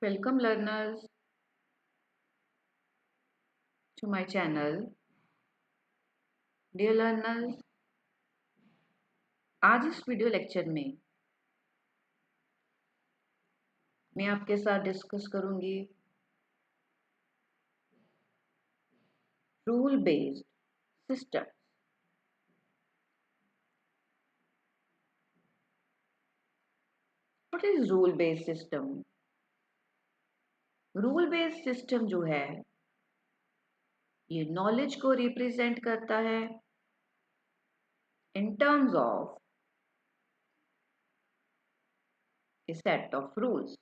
Welcome learners to my channel. Dear learners, आज इस video lecture में मैं आपके साथ डिस्कस करूंगी rule based system. What is rule based system? Rule based system जो है ये नॉलेज को रिप्रेजेंट करता है in terms of a set of rules,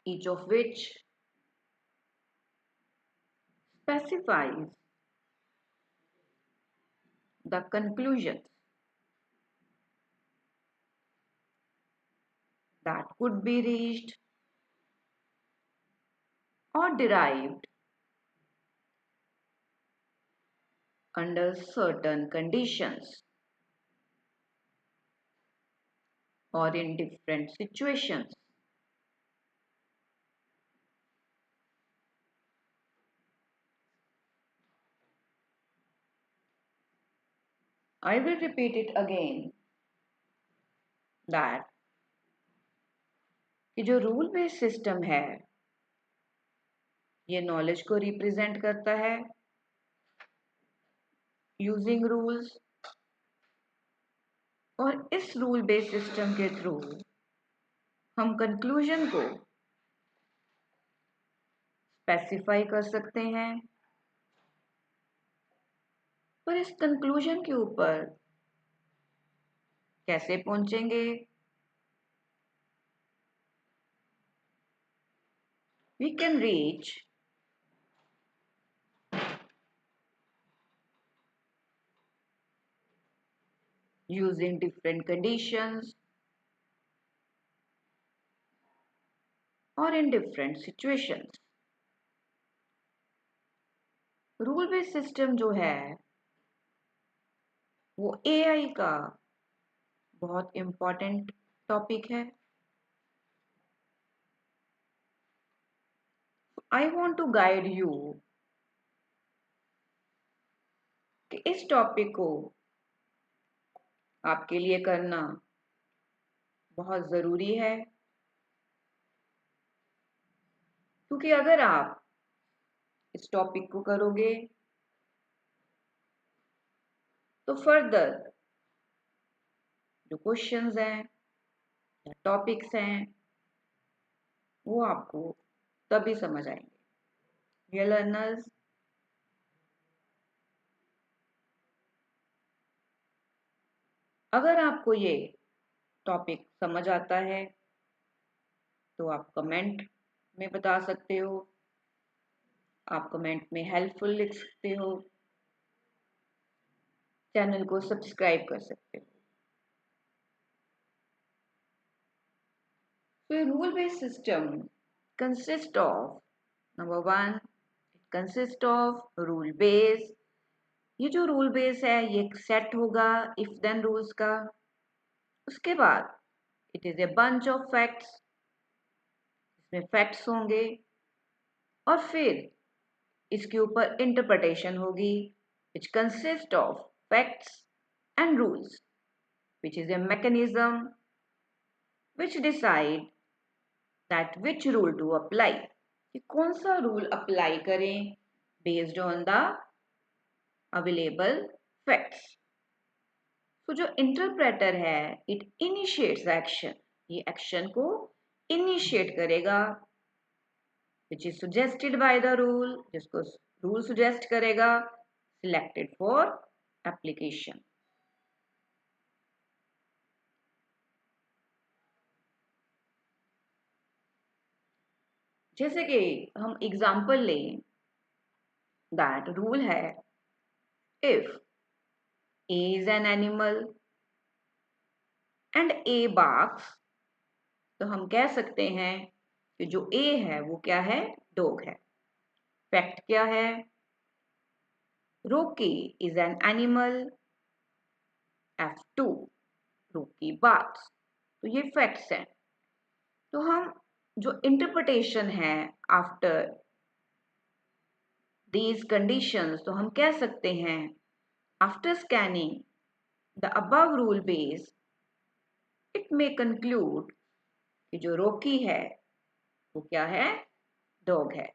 each of which specifies the conclusions that could be reached or derived under certain conditions or in different situations. I will repeat it again that कि जो rule based system है ये knowledge को represent करता है using rules, और इस rule based system के थ्रू हम कंक्लूजन को स्पेसिफाई कर सकते हैं। पर इस कंक्लूजन के ऊपर कैसे पहुंचेंगे? We can reach using different conditions or in different situations. Rule based system जो है वो एआई का बहुत इम्पोर्टेंट टॉपिक है। I want to guide you कि इस टॉपिक को आपके लिए करना बहुत ज़रूरी है, क्योंकि अगर आप इस टॉपिक को करोगे तो फर्दर जो क्वेश्चंस हैं या टॉपिक्स हैं वो आपको तभी समझ आएंगे। डियर लर्नर्स, अगर आपको ये टॉपिक समझ आता है तो आप कमेंट में बता सकते हो, आप कमेंट में हेल्पफुल लिख सकते हो, चैनल को सब्सक्राइब कर सकते हो। So a rule-based system consists of number one, it consists of rule base। ये जो रूल बेस है ये एक सेट होगा इफ देन रूल्स का। उसके बाद it is a bunch of facts, इसमें फैक्ट्स होंगे और फिर इसके ऊपर इंटरप्रिटेशन होगी which consist of facts and rules which is a mechanism which decide that which rule to apply, कि कौन सा रूल अप्लाई करें based on the available facts. तो जो इंटरप्रेटर है इट इनिशिएट्स एक्शन, ये एक्शन को इनिशिएट करेगा which is suggested by the rule, जिसको रूल सुजेस्ट करेगा, सिलेक्टेड फॉर एप्लीकेशन। जैसे कि हम एग्जांपल लें दैट रूल है if A is an animal and A barks, तो हम कह सकते हैं कि जो ए है वो क्या है, डॉग है। फैक्ट क्या है, रोकी इज एन एनिमल, F2, रोकी बार्क्स। तो ये फैक्ट्स हैं। तो हम जो इंटरप्रिटेशन है आफ्टर दीज कंडीशंस, तो हम कह सकते हैं after scanning the above rule base it may conclude कि जो रॉकी है वो क्या है, डॉग है।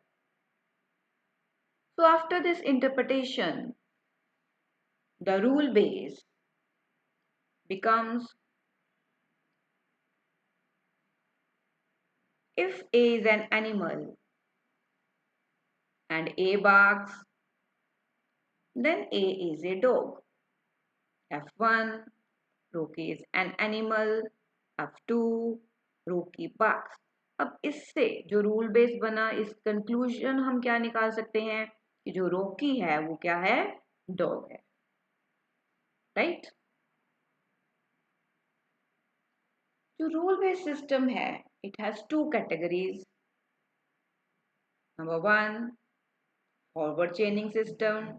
So after this interpretation, the rule base becomes if A is an animal and A barks, then A is a dog. F1, Rocky is an animal. F2, Rocky barks. अब इससे जो rule base बना, इस conclusion हम क्या निकाल सकते हैं कि जो रॉकी है वो क्या है, डॉग है। राइट? जो रूल बेस्ड सिस्टम है, it has two categories. Number 1, forward chaining system,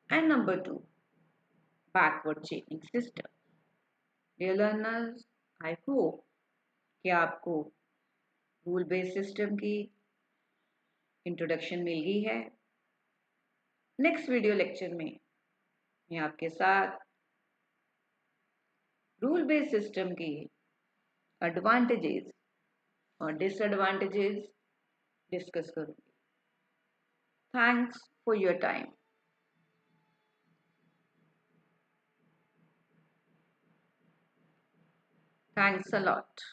and number 2, backward chaining system. Dear learners, I hope कि आपको रूल बेस्ड सिस्टम की इंट्रोडक्शन मिल गई है। नेक्स्ट वीडियो लेक्चर में मैं आपके साथ रूल बेस्ड सिस्टम की एडवांटेजेस और डिसएडवांटेजेस डिस्कस करूंगी। Thanks for your time. Thanks a lot.